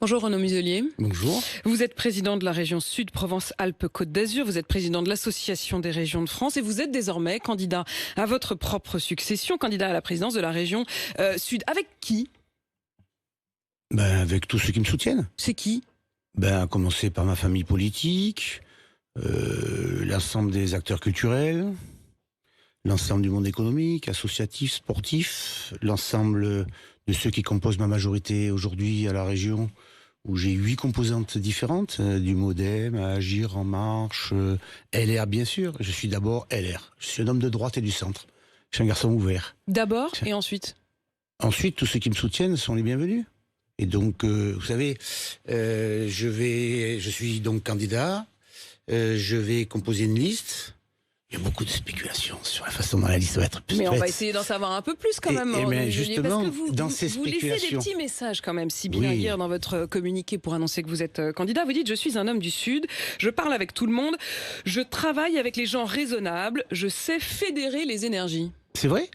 Bonjour Renaud Muselier. Bonjour. Vous êtes président de la région Sud Provence-Alpes-Côte d'Azur, vous êtes président de l'Association des régions de France et vous êtes désormais candidat à votre propre succession, candidat à la présidence de la région Sud. Avec qui? Avec tous ceux qui me soutiennent. C'est qui? À commencer par ma famille politique, l'ensemble des acteurs culturels, l'ensemble du monde économique, associatif, sportif, l'ensemble de ceux qui composent ma majorité aujourd'hui à la région, où j'ai 8 composantes différentes, du MoDem à Agir, En Marche, LR bien sûr. Je suis d'abord LR. Je suis un homme de droite et du centre. Je suis un garçon ouvert. D'abord et ensuite? Ensuite, tous ceux qui me soutiennent sont les bienvenus. Et donc, vous savez, je suis donc candidat, je vais composer une liste. Il y a beaucoup de spéculations sur la façon dont la liste va être faite. Mais on va essayer d'en savoir un peu plus quand même. Mais justement, parce que vous, dans ces vous laissez spéculations... des petits messages quand même, si bien hier dans votre communiqué pour annoncer que vous êtes candidat. Vous dites « Je suis un homme du Sud, je parle avec tout le monde, je travaille avec les gens raisonnables, je sais fédérer les énergies ». C'est vrai,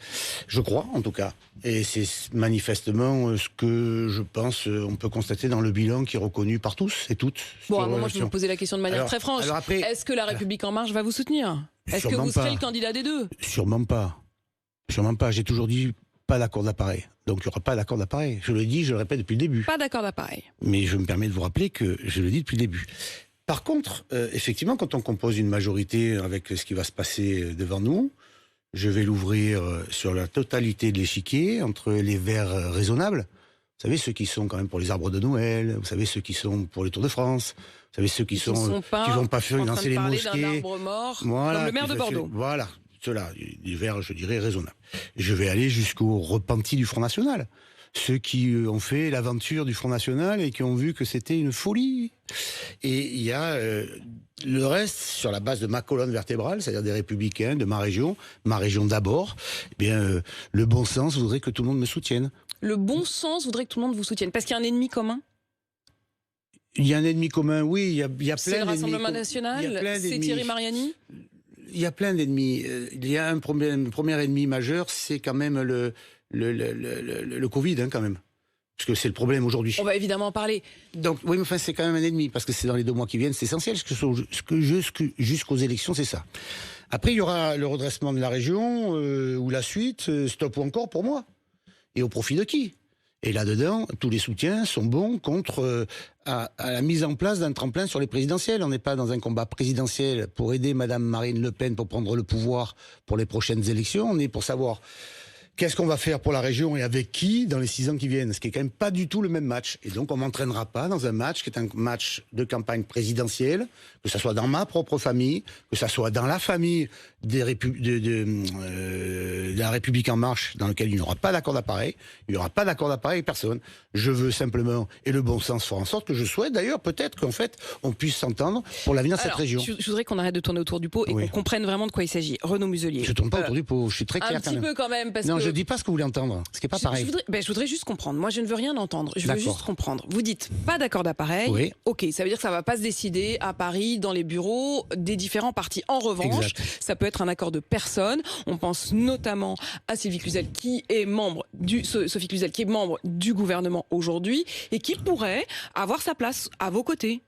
je crois en tout cas. Et c'est manifestement ce que je pense on peut constater dans le bilan qui est reconnu par tous et toutes. Bon, à un moment, je vais vous poser la question de manière très franche. Est-ce que la République En Marche va vous soutenir? Est-ce que vous serez le candidat des deux? Sûrement pas. Sûrement pas. J'ai toujours dit pas d'accord d'appareil. Donc il n'y aura pas d'accord d'appareil. Je le dis, je le répète depuis le début. Pas d'accord d'appareil. Mais je me permets de vous rappeler que je le dis depuis le début. Par contre, effectivement, quand on compose une majorité avec ce qui va se passer devant nous, je vais l'ouvrir sur la totalité de l'échiquier, entre les Verts raisonnables, vous savez, ceux qui sont quand même pour les arbres de Noël, vous savez, ceux qui sont pour le Tour de France, vous savez, ceux qui vont pas financer les mosquées. Mort, voilà, comme le maire de Bordeaux. Voilà, ceux-là, les Verts, je dirais, raisonnables. Je vais aller jusqu'aux repentis du Front National. Ceux qui ont fait l'aventure du Front National et qui ont vu que c'était une folie. Et il y a le reste, sur la base de ma colonne vertébrale, c'est-à-dire des Républicains, de ma région d'abord, le bon sens voudrait que tout le monde me soutienne. Le bon sens voudrait que tout le monde vous soutienne, parce qu'il y a un ennemi commun? Il y a un ennemi commun, oui, il y a plein d'ennemis. C'est le Rassemblement National, c'est Thierry Mariani? Il y a plein d'ennemis. Il y a un premier ennemi majeur, c'est quand même le Covid, quand même. Parce que c'est le problème aujourd'hui. On va évidemment en parler. Donc, oui, mais enfin, c'est quand même un ennemi, parce que c'est dans les 2 mois qui viennent, c'est essentiel. Jusqu'aux élections, c'est ça. Après, il y aura le redressement de la région, ou la suite, stop ou encore pour moi. Et au profit de qui? Et là-dedans, tous les soutiens sont bons contre à la mise en place d'un tremplin sur les présidentielles. On n'est pas dans un combat présidentiel pour aider Madame Marine Le Pen pour prendre le pouvoir pour les prochaines élections. On est pour savoir qu'est-ce qu'on va faire pour la région et avec qui dans les 6 ans qui viennent, ce qui est quand même pas du tout le même match. Et donc on m'entraînera pas dans un match qui est un match de campagne présidentielle, que ça soit dans ma propre famille, que ça soit dans la famille de la République En Marche, dans lequel il n'y aura pas d'accord d'appareil. Il n'y aura pas d'accord d'appareil avec personne. Je veux simplement, et le bon sens fera en sorte que je souhaite d'ailleurs peut-être qu'en fait on puisse s'entendre pour l'avenir de cette région. Je voudrais qu'on arrête de tourner autour du pot et qu'on comprenne vraiment de quoi il s'agit. Renaud Muselier. Je tourne pas autour du pot, je suis très clair. Un petit peu quand même, parce que... Je dis pas ce que vous voulez entendre, ce qui est pas pareil. Je voudrais juste comprendre. Moi, je ne veux rien entendre. Je veux juste comprendre. Vous dites pas d'accord d'appareil. Oui. Ok, ça veut dire que ça va pas se décider à Paris, dans les bureaux des différents partis. En revanche, ça peut être un accord de personnes. On pense notamment à Sophie Cluzel, qui est membre du gouvernement aujourd'hui et qui pourrait avoir sa place à vos côtés.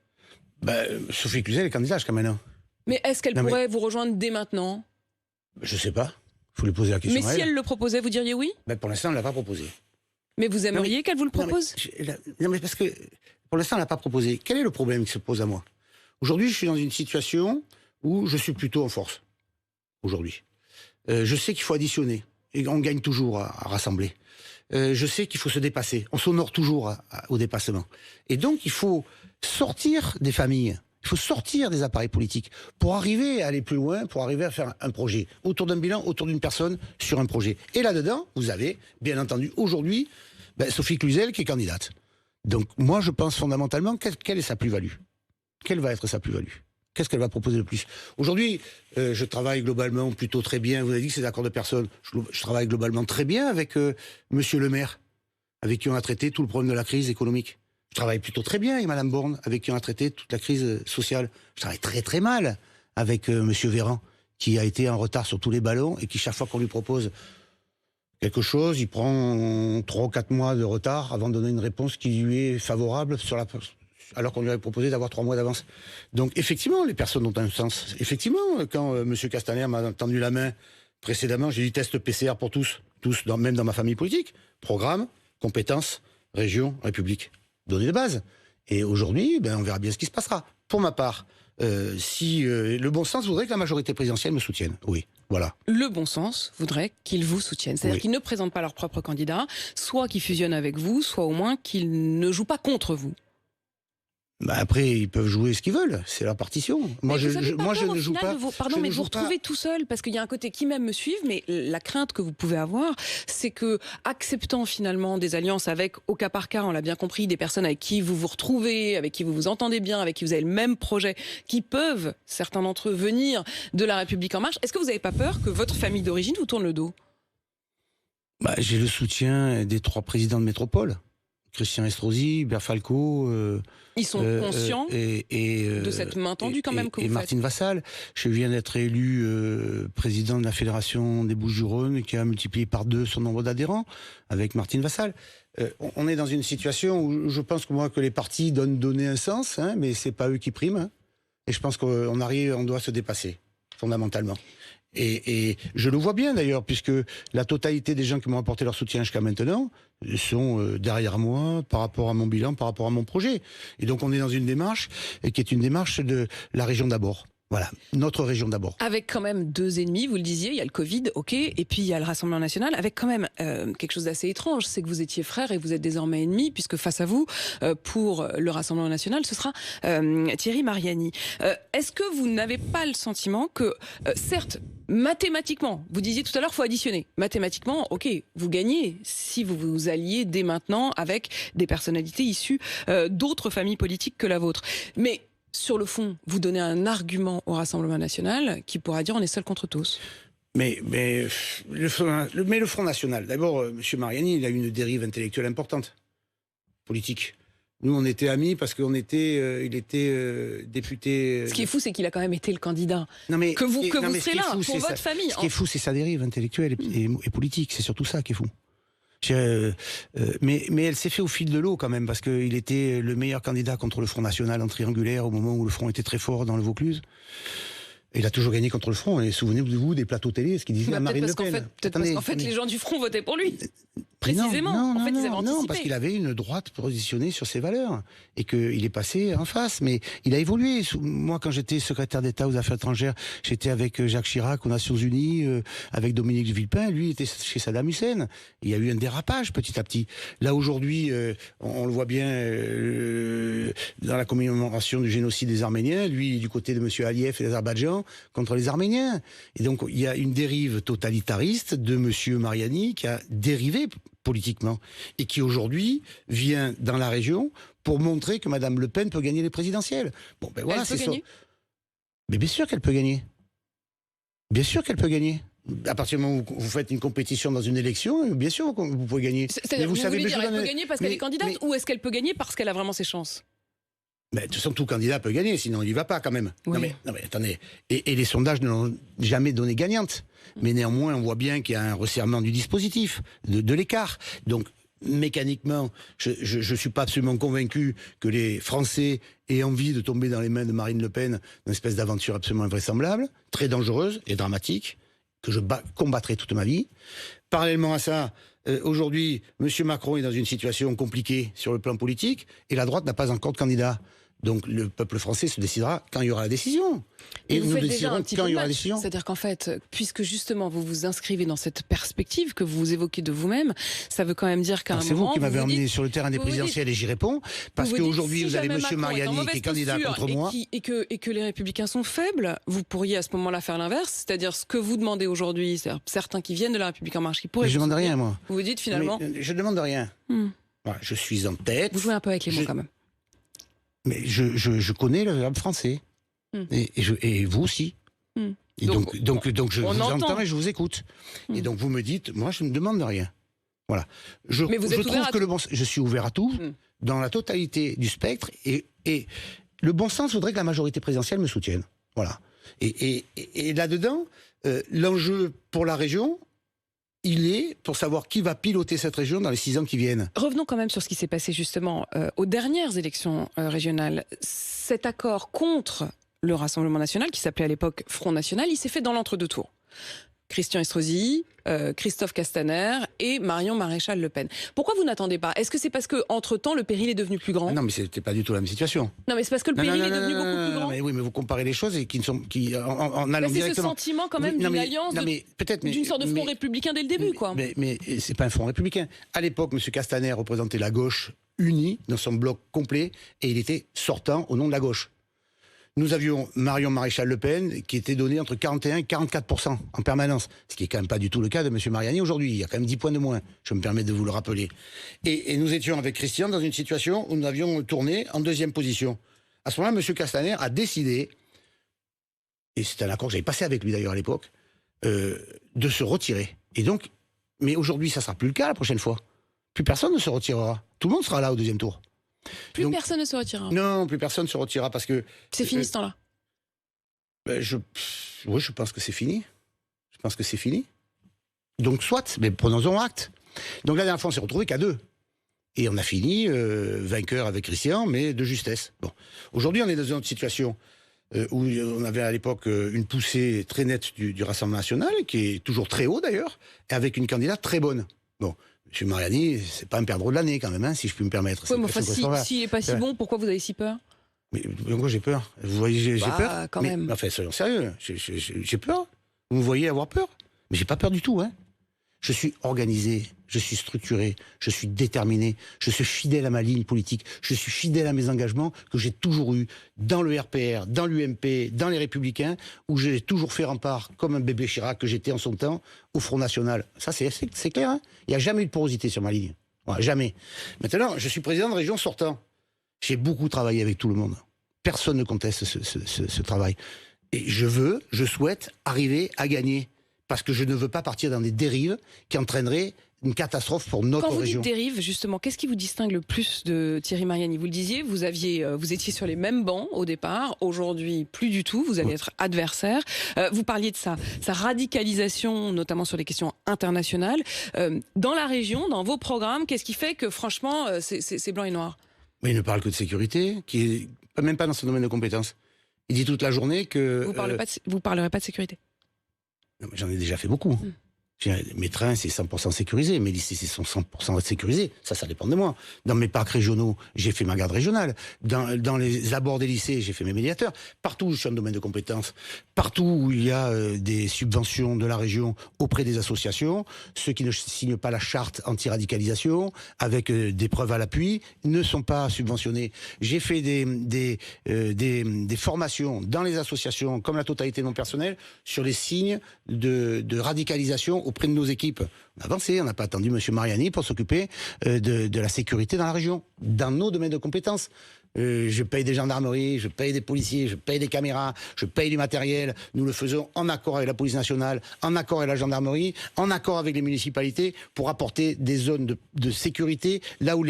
Sophie Cluzel est candidate jusqu'à maintenant. Mais est-ce qu'elle pourrait vous rejoindre dès maintenant? Je sais pas. Faut lui poser la question. Mais si elle le proposait, vous diriez oui? Pour l'instant, on ne l'a pas proposé. Mais vous aimeriez qu'elle vous le propose? Non, mais parce que pour l'instant, on ne l'a pas proposé. Quel est le problème qui se pose à moi? Aujourd'hui, je suis dans une situation où je suis plutôt en force. Aujourd'hui. Je sais qu'il faut additionner. Et on gagne toujours à rassembler. Je sais qu'il faut se dépasser. On s'honore toujours au dépassement. Et donc, il faut sortir des familles. Il faut sortir des appareils politiques pour arriver à aller plus loin, pour arriver à faire un projet. Autour d'un bilan, autour d'une personne, sur un projet. Et là-dedans, vous avez, bien entendu, aujourd'hui, Sophie Cluzel qui est candidate. Donc, moi, je pense fondamentalement, quelle est sa plus-value? Quelle va être sa plus-value? Qu'est-ce qu'elle va proposer de plus? Aujourd'hui, je travaille globalement plutôt très bien. Vous avez dit que c'est d'accord de personne. Je travaille globalement très bien avec Monsieur le maire, avec qui on a traité tout le problème de la crise économique. Je travaille plutôt très bien avec Madame Borne, avec qui on a traité toute la crise sociale. Je travaille très très mal avec Monsieur Véran, qui a été en retard sur tous les ballons et qui, chaque fois qu'on lui propose quelque chose, il prend 3 ou 4 mois de retard avant de donner une réponse qui lui est favorable alors qu'on lui avait proposé d'avoir 3 mois d'avance. Donc effectivement, les personnes ont un sens. Effectivement, quand M. Castaner m'a tendu la main précédemment, j'ai dit test PCR pour tous, même dans ma famille politique. Programme, compétences, région, République. Données de base. Et aujourd'hui, on verra bien ce qui se passera. Pour ma part, si le bon sens voudrait que la majorité présidentielle me soutienne. Oui, voilà. Le bon sens voudrait qu'ils vous soutiennent. C'est-à-dire qu'ils ne présentent pas leur propre candidat, soit qu'ils fusionnent avec vous, soit au moins qu'ils ne jouent pas contre vous. Après, ils peuvent jouer ce qu'ils veulent, c'est leur partition. Moi, je ne joue pas. Pardon, mais vous retrouvez tout seul, parce qu'il y a un côté qui même me suivent, mais la crainte que vous pouvez avoir, c'est que, acceptant finalement des alliances avec, au cas par cas, on l'a bien compris, des personnes avec qui vous vous retrouvez, avec qui vous vous entendez bien, avec qui vous avez le même projet, qui peuvent, certains d'entre eux, venir de La République En Marche, est-ce que vous n'avez pas peur que votre famille d'origine vous tourne le dos? J'ai le soutien des 3 présidents de métropole. Christian Estrosi, Hubert Falco. Ils sont conscients de cette main tendue quand même que vous faites. Martine Vassal. Je viens d'être élu président de la Fédération des Bouches-du-Rhône qui a multiplié par 2 son nombre d'adhérents avec Martine Vassal. On est dans une situation où je pense que les partis doivent donner un sens, mais c'est pas eux qui priment. Et je pense on doit se dépasser fondamentalement. Et je le vois bien d'ailleurs, puisque la totalité des gens qui m'ont apporté leur soutien jusqu'à maintenant sont derrière moi par rapport à mon bilan, par rapport à mon projet. Et donc on est dans une démarche qui est une démarche de la région d'abord. Voilà, notre région d'abord. Avec quand même 2 ennemis, vous le disiez, il y a le Covid, ok, et puis il y a le Rassemblement National, avec quand même quelque chose d'assez étrange, c'est que vous étiez frères et vous êtes désormais ennemis, puisque face à vous, pour le Rassemblement National, ce sera Thierry Mariani. Est-ce que vous n'avez pas le sentiment que, certes, mathématiquement, vous disiez tout à l'heure, il faut additionner. Mathématiquement, ok, vous gagnez si vous vous alliez dès maintenant avec des personnalités issues d'autres familles politiques que la vôtre. Mais sur le fond, vous donnez un argument au Rassemblement National qui pourra dire on est seul contre tous. Mais le Front National, d'abord, M. Mariani, il a eu une dérive intellectuelle importante, politique. Nous, on était amis parce qu'il était député. Ce qui est fou, c'est qu'il a quand même été le candidat. Que vous serez là pour votre famille. Ce qui est fou, c'est sa dérive intellectuelle et politique. C'est surtout ça qui est fou. Mais elle s'est fait au fil de l'eau quand même, parce qu'il était le meilleur candidat contre le Front National en triangulaire au moment où le Front était très fort dans le Vaucluse. Et il a toujours gagné contre le Front. Et souvenez-vous des plateaux télé, ce qu'il disait à Marine Le Pen. Peut-être parce qu'en fait, les gens du Front votaient pour lui. Précisément. Ils avaient anticipé. Non, parce qu'il avait une droite positionnée sur ses valeurs. Et qu'il est passé en face. Mais il a évolué. Moi, quand j'étais secrétaire d'État aux Affaires étrangères, j'étais avec Jacques Chirac aux Nations Unies, avec Dominique de Villepin. Lui, il était chez Saddam Hussein. Il y a eu un dérapage petit à petit. Là, aujourd'hui, on le voit bien dans la commémoration du génocide des Arméniens. Lui, du côté de M. Aliyev et l'Azerbaïdjan, contre les Arméniens. Et donc, il y a une dérive totalitariste de M. Mariani qui a dérivé politiquement et qui aujourd'hui vient dans la région pour montrer que Mme Le Pen peut gagner les présidentielles. Voilà, c'est ça. Mais bien sûr qu'elle peut gagner. Bien sûr qu'elle peut gagner. À partir du moment où vous faites une compétition dans une élection, bien sûr que vous pouvez gagner. C'est-à-dire, vous voulez dire qu'elle peut gagner parce qu'elle est candidate, ou est-ce qu'elle peut gagner parce qu'elle a vraiment ses chances? Mais de toute façon, tout candidat peut gagner, sinon il n'y va pas quand même. Oui. Non mais attendez. Et les sondages ne l'ont jamais donné gagnante. Mais néanmoins, on voit bien qu'il y a un resserrement du dispositif, de l'écart. Donc, mécaniquement, je suis pas absolument convaincu que les Français aient envie de tomber dans les mains de Marine Le Pen, une espèce d'aventure absolument invraisemblable, très dangereuse et dramatique, que je combattrai toute ma vie. Parallèlement à ça, aujourd'hui, M. Macron est dans une situation compliquée sur le plan politique, et la droite n'a pas encore de candidat. Donc le peuple français se décidera quand il y aura la décision. Et nous déciderons quand il y aura la décision. C'est-à-dire qu'en fait, puisque justement vous vous inscrivez dans cette perspective que vous évoquez de vous-même, ça veut quand même dire qu'à un moment... C'est vous qui m'avez emmené sur le terrain des présidentielles et j'y réponds, parce qu'aujourd'hui vous avez M. Mariani qui est candidat contre moi. Et que les Républicains sont faibles, vous pourriez à ce moment-là faire l'inverse, c'est-à-dire ce que vous demandez aujourd'hui, c'est certains qui viennent de la République En Marche qui pourraient... Mais je ne demande rien, moi. Vous vous dites finalement... Je ne demande rien. Voilà, je suis en tête. Vous jouez un peu avec les mots quand même. Mais je connais le verbe français. Et vous aussi. Et donc je vous entends et je vous écoute. Et donc vous me dites, moi je ne demande rien. Voilà. Mais vous êtes ouvert à tout. Je suis ouvert à tout, dans la totalité du spectre, et le bon sens voudrait que la majorité présidentielle me soutienne. Voilà. Et là-dedans, l'enjeu pour la région, il est pour savoir qui va piloter cette région dans les 6 ans qui viennent. Revenons quand même sur ce qui s'est passé justement aux dernières élections régionales. Cet accord contre le Rassemblement national, qui s'appelait à l'époque Front National, il s'est fait dans l'entre-deux tours. Christian Estrosi, Christophe Castaner et Marion Maréchal Le Pen. Pourquoi vous n'attendez pas? Est-ce que c'est parce qu'entre-temps, le péril est devenu plus grand? Non, mais c'était pas du tout la même situation. Non, mais c'est parce que le péril est devenu beaucoup plus grand. Mais oui, mais vous comparez les choses et qui ne sont... en allant c'est directement... ce sentiment quand même d'une alliance, d'une sorte de front républicain dès le début, quoi. Mais c'est pas un front républicain. À l'époque, M. Castaner représentait la gauche unie dans son bloc complet et il était sortant au nom de la gauche. Nous avions Marion Maréchal Le Pen qui était donnée entre 41 et 44% en permanence, ce qui est quand même pas du tout le cas de M. Mariani aujourd'hui. Il y a quand même 10 points de moins, je me permets de vous le rappeler. Et nous étions avec Christian dans une situation où nous avions tourné en 2e position. À ce moment-là, M. Castaner a décidé, et c'est un accord que j'avais passé avec lui d'ailleurs à l'époque, de se retirer. Et donc, mais aujourd'hui, ça sera plus le cas la prochaine fois. Plus personne ne se retirera. Tout le monde sera là au 2e tour. Plus personne ne se retirera. Non, plus personne ne se retirera parce que... C'est fini ce temps-là. Oui, je pense que c'est fini. Je pense que c'est fini. Donc soit, mais prenons-en acte. Donc la dernière fois, on s'est retrouvés qu'à 2. Et on a fini vainqueur avec Christian, mais de justesse. Bon. Aujourd'hui, on est dans une autre situation où on avait à l'époque une poussée très nette du Rassemblement national, qui est toujours très haut d'ailleurs, et avec une candidate très bonne. Bon. M. Mariani, c'est pas un perdreau de l'année quand même, hein, si je puis me permettre. Oui, mais enfin, s'il n'est pas si bon, pourquoi vous avez si peur? Mais pourquoi j'ai peur? Vous voyez, j'ai peur quand même. Enfin, soyons sérieux, j'ai peur. Vous me voyez avoir peur? Mais j'ai pas peur du tout, hein. Je suis organisé, je suis structuré, je suis déterminé, je suis fidèle à ma ligne politique, je suis fidèle à mes engagements que j'ai toujours eus dans le RPR, dans l'UMP, dans les Républicains, où j'ai toujours fait rempart, comme un bébé Chirac que j'étais en son temps, au Front National. Ça, c'est clair, hein. Il n'y a jamais eu de porosité sur ma ligne. Voilà, jamais. Maintenant, je suis président de région sortant. J'ai beaucoup travaillé avec tout le monde. Personne ne conteste ce travail. Et je souhaite arriver à gagner. Parce que je ne veux pas partir dans des dérives qui entraîneraient une catastrophe pour notre région. Quand vous dites dérive, justement, qu'est-ce qui vous distingue le plus de Thierry Mariani? Vous le disiez, vous étiez sur les mêmes bancs au départ. Aujourd'hui, plus du tout. Vous allez être adversaire. Vous parliez de sa radicalisation, notamment sur les questions internationales. Dans la région, dans vos programmes, qu'est-ce qui fait que, franchement, c'est blanc et noir? Mais il ne parle que de sécurité, qui est même pas dans son domaine de compétences. Il dit toute la journée que... Vous parlerez pas de sécurité? J'en ai déjà fait beaucoup. Mes trains, c'est 100% sécurisé. Mes lycées, c'est 100% sécurisé. Ça dépend de moi. Dans mes parcs régionaux, j'ai fait ma garde régionale. Dans les abords des lycées, j'ai fait mes médiateurs. Partout où je suis en domaine de compétences, partout où il y a des subventions de la région auprès des associations, ceux qui ne signent pas la charte anti-radicalisation, avec des preuves à l'appui, ne sont pas subventionnés. J'ai fait des formations dans les associations, comme la totalité de mon personnel, sur les signes de radicalisation auprès de nos équipes. On a avancé, on n'a pas attendu M. Mariani pour s'occuper de la sécurité dans la région, dans nos domaines de compétences. Je paye des gendarmeries, je paye des policiers, je paye des caméras, je paye du matériel. Nous le faisons en accord avec la police nationale, en accord avec la gendarmerie, en accord avec les municipalités pour apporter des zones de sécurité là où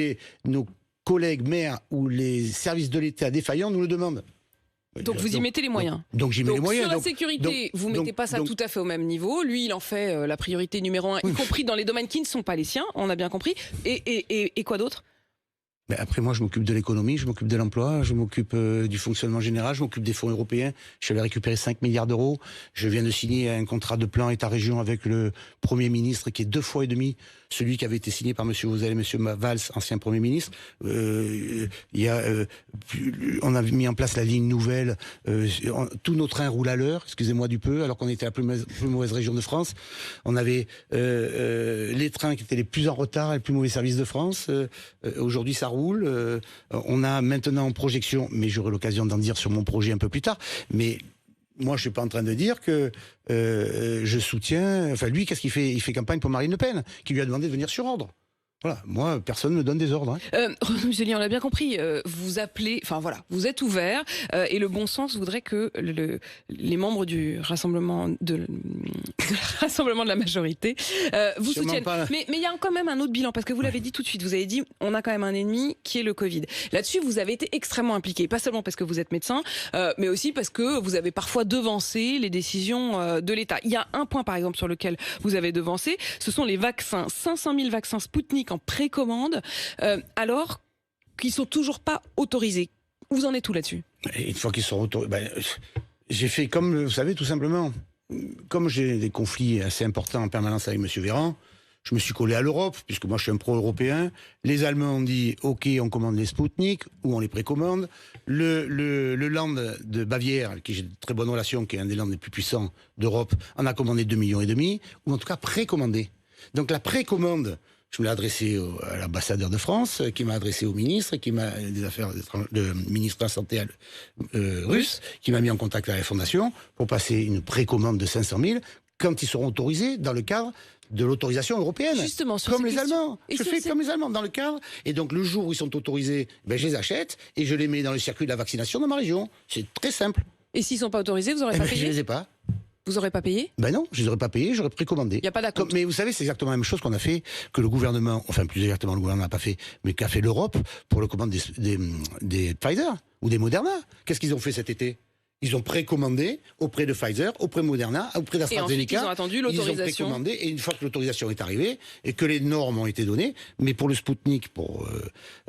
nos collègues maires ou les services de l'État défaillants nous le demandent. Donc vous y mettez les moyens. Donc j'y mets les moyens. Sur la sécurité, vous mettez pas ça tout à fait au même niveau. Lui, il en fait la priorité numéro 1, y compris dans les domaines qui ne sont pas les siens, on a bien compris. Et quoi d'autre? Mais après, moi, je m'occupe de l'économie, je m'occupe de l'emploi, je m'occupe du fonctionnement général, je m'occupe des fonds européens. Je suis allé récupérer 5 milliards d'euros. Je viens de signer un contrat de plan État-région avec le Premier ministre, qui est 2 fois et demi celui qui avait été signé par M. Vauzel et M. Valls, ancien Premier ministre. On a mis en place la ligne nouvelle. Tous nos trains roulent à l'heure, excusez-moi du peu, alors qu'on était la plus mauvaise région de France. On avait les trains qui étaient les plus en retard, les plus mauvais services de France. Aujourd'hui, ça roule. On a maintenant en projection, mais j'aurai l'occasion d'en dire sur mon projet un peu plus tard, mais moi, je suis pas en train de dire que je soutiens... Enfin, lui, qu'est-ce qu'il fait? Il fait campagne pour Marine Le Pen, qui lui a demandé de venir sur ordre. Voilà, moi, personne ne me donne des ordres. Renaud Muselier, on l'a bien compris, vous appelez, enfin voilà, vous êtes ouvert, et le bon sens voudrait que les membres du rassemblement de la majorité vous soutiennent. Mais il y a quand même un autre bilan, parce que vous l'avez dit tout de suite, vous avez dit, on a quand même un ennemi qui est le Covid. Là-dessus, vous avez été extrêmement impliqué, pas seulement parce que vous êtes médecin, mais aussi parce que vous avez parfois devancé les décisions de l'État. Il y a un point, par exemple, sur lequel vous avez devancé, ce sont les vaccins, 500 000 vaccins Sputnik en précommande, alors qu'ils sont toujours pas autorisés. Vous en êtes où là-dessus? Une fois qu'ils sont autorisés, j'ai fait comme, vous savez, tout simplement, comme j'ai des conflits assez importants en permanence avec M. Véran, je me suis collé à l'Europe, puisque moi je suis un pro-européen. Les Allemands ont dit, OK, on commande les Sputnik, ou on les précommande. Le Land de Bavière, qui j'ai de très bonnes relations, qui est un des lands les plus puissants d'Europe, en a commandé 2,5 millions, ou en tout cas précommandé. Donc la précommande, je me l'ai adressé à l'ambassadeur de France, qui m'a adressé au ministre, qui m'a des affaires de ministre de la Santé russe, qui m'a mis en contact avec la Fondation pour passer une précommande de 500 000 quand ils seront autorisés dans le cadre de l'autorisation européenne. Justement, comme les Allemands. Je fais comme les Allemands dans le cadre. Et donc le jour où ils sont autorisés, je les achète et je les mets dans le circuit de la vaccination dans ma région. C'est très simple. Et s'ils ne sont pas autorisés, vous n'aurez pas payé? Je ne les ai pas. Vous n'aurez pas payé? Non, je ne les aurais pas payés, j'aurais précommandé. Il n'y a pas d'accord. Mais vous savez, c'est exactement la même chose qu'on a fait, que le gouvernement, enfin plus exactement le gouvernement n'a pas fait, mais qu'a fait l'Europe pour le commande des Pfizer ou des Moderna. Qu'est-ce qu'ils ont fait cet été? Ils ont précommandé auprès de Pfizer, auprès de Moderna, auprès d'AstraZeneca. Ils ont attendu l'autorisation. Ils ont précommandé, et une fois que l'autorisation est arrivée, et que les normes ont été données, mais pour le Sputnik, pour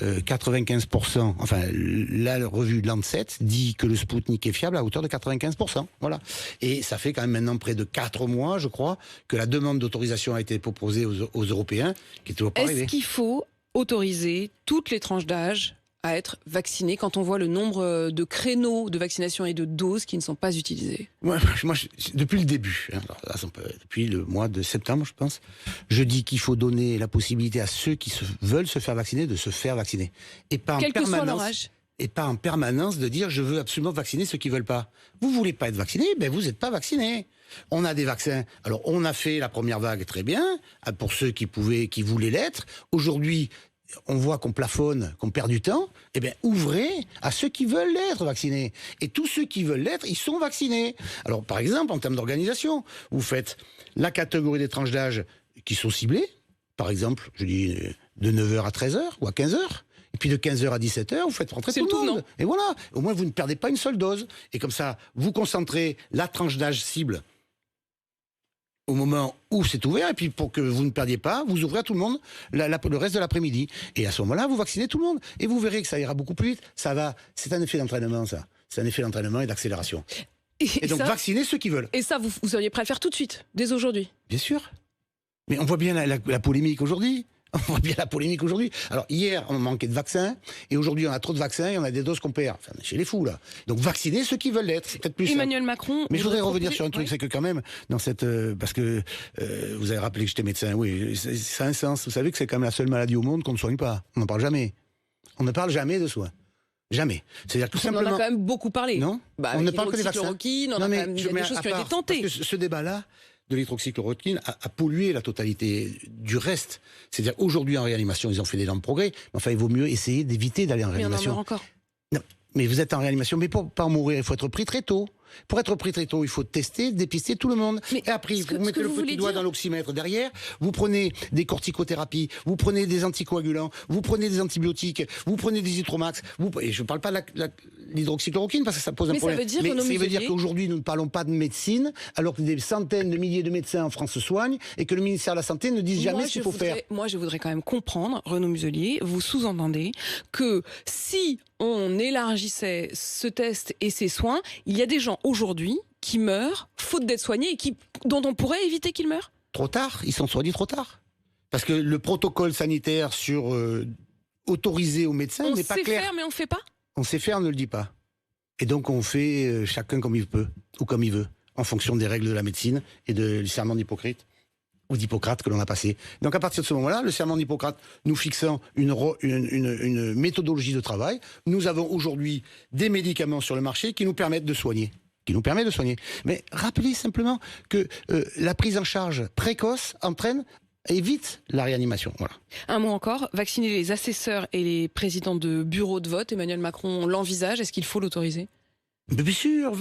95%, enfin, la revue de Lancet dit que le Sputnik est fiable à hauteur de 95%. Voilà. Et ça fait quand même maintenant près de 4 mois, je crois, que la demande d'autorisation a été proposée aux Européens, qui est toujours pas arrivée. Est-ce qu'il faut autoriser toutes les tranches d'âge à être vaccinés quand on voit le nombre de créneaux de vaccination et de doses qui ne sont pas utilisés? Moi depuis le début, depuis le mois de septembre, je pense, je dis qu'il faut donner la possibilité à ceux qui veulent se faire vacciner de se faire vacciner. Et pas Quel que soit leur âge. Et pas en permanence de dire je veux absolument vacciner ceux qui veulent pas. Vous voulez pas être vacciné, vous n'êtes pas vacciné. On a des vaccins. Alors on a fait la première vague très bien pour ceux qui voulaient l'être. Aujourd'hui, on voit qu'on plafonne, qu'on perd du temps, ouvrez à ceux qui veulent l'être vaccinés. Et tous ceux qui veulent l'être, ils sont vaccinés. Alors, par exemple, en termes d'organisation, vous faites la catégorie des tranches d'âge qui sont ciblées. Par exemple, je dis de 9h à 13h ou à 15h. Et puis de 15h à 17h, vous faites rentrer tout le monde. Et voilà, au moins vous ne perdez pas une seule dose. Et comme ça, vous concentrez la tranche d'âge cible au moment où c'est ouvert, et puis pour que vous ne perdiez pas, vous ouvrez à tout le monde le reste de l'après-midi. Et à ce moment-là, vous vaccinez tout le monde. Et vous verrez que ça ira beaucoup plus vite. Ça va. C'est un effet d'entraînement, ça. C'est un effet d'entraînement et d'accélération. Et donc, vacciner ceux qui veulent. Et ça, vous seriez prêt à le faire tout de suite, dès aujourd'hui? Bien sûr. Mais on voit bien la polémique aujourd'hui. On voit bien la polémique aujourd'hui. Alors, hier, on manquait de vaccins, et aujourd'hui, on a trop de vaccins, et on a des doses qu'on perd. Enfin, chez les fous, là. Donc, vacciner ceux qui veulent l'être, c'est peut-être plus Emmanuel Macron... Mais je voudrais revenir sur un truc, c'est que quand même, dans cette... parce que vous avez rappelé que j'étais médecin, oui, ça a un sens. Vous savez que c'est quand même la seule maladie au monde qu'on ne soigne pas. On n'en parle jamais. On ne parle jamais de soins. Jamais. C'est-à-dire que tout simplement... On en a quand même beaucoup parlé. Non, on ne parle que des vaccins. On a quand même des choses qui ont été tentées. Parce que ce débat-là, de l'hydroxychloroquine a pollué la totalité du reste. C'est-à-dire aujourd'hui en réanimation, ils ont fait d'énormes progrès, mais enfin il vaut mieux essayer d'éviter d'aller en réanimation. Mais on en meurt encore. Non, mais vous êtes en réanimation, mais pour pas en mourir, il faut être pris très tôt. Pour être pris très tôt, il faut tester, dépister tout le monde. Et après, vous mettez le petit doigt dans l'oxymètre derrière, vous prenez des corticothérapies, vous prenez des anticoagulants, vous prenez des antibiotiques, vous prenez des Itromax, et je ne parle pas de l'hydroxychloroquine parce que ça pose un problème. Ça veut dire qu'aujourd'hui, nous ne parlons pas de médecine, alors que des centaines de milliers de médecins en France se soignent, et que le ministère de la Santé ne dise jamais ce qu'il faut faire. Moi, je voudrais quand même comprendre, Renaud Muselier, vous sous-entendez que si on élargissait ce test et ces soins, il y a des gens aujourd'hui qui meurent faute d'être soignés et dont on pourrait éviter qu'ils meurent? Trop tard, ils sont soignés trop tard. Parce que le protocole sanitaire sur autorisé aux médecins n'est pas clair. On sait faire, mais on ne fait pas? On sait faire, on ne le dit pas. Et donc on fait chacun comme il peut, ou comme il veut, en fonction des règles de la médecine et du serment d'Hippocrate, ou d'Hippocrate que l'on a passé. Donc à partir de ce moment-là, le serment d'Hippocrate nous fixant une méthodologie de travail, nous avons aujourd'hui des médicaments sur le marché qui nous permettent de soigner. Mais rappelez simplement que la prise en charge précoce entraîne évite la réanimation. Voilà. Un mot encore, vacciner les assesseurs et les présidents de bureaux de vote, Emmanuel Macron l'envisage, est-ce qu'il faut l'autoriser? Mais bien sûr,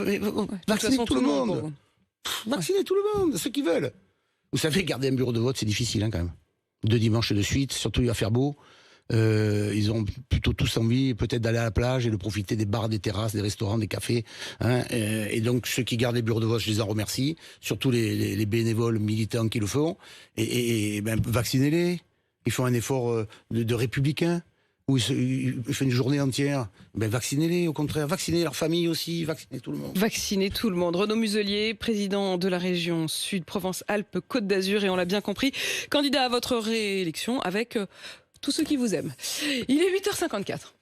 vacciner tout le monde. Vacciner tout le monde, ceux qui veulent. Vous savez, garder un bureau de vote, c'est difficile quand même. 2 dimanches de suite, surtout il va faire beau. Ils ont plutôt tous envie peut-être d'aller à la plage et de profiter des bars, des terrasses, des restaurants, des cafés. Hein, et donc ceux qui gardent les bureaux de vote, je les en remercie. Surtout les bénévoles militants qui le font. Et vaccinez-les. Ils font un effort de républicain. Où ils font une journée entière. Vaccinez-les, au contraire. Vaccinez leur famille aussi. Vaccinez tout le monde. Vacciner tout le monde. Renaud Muselier, président de la région Sud Provence-Alpes-Côte d'Azur. Et on l'a bien compris, candidat à votre réélection avec tous ceux qui vous aiment. Il est 8h54.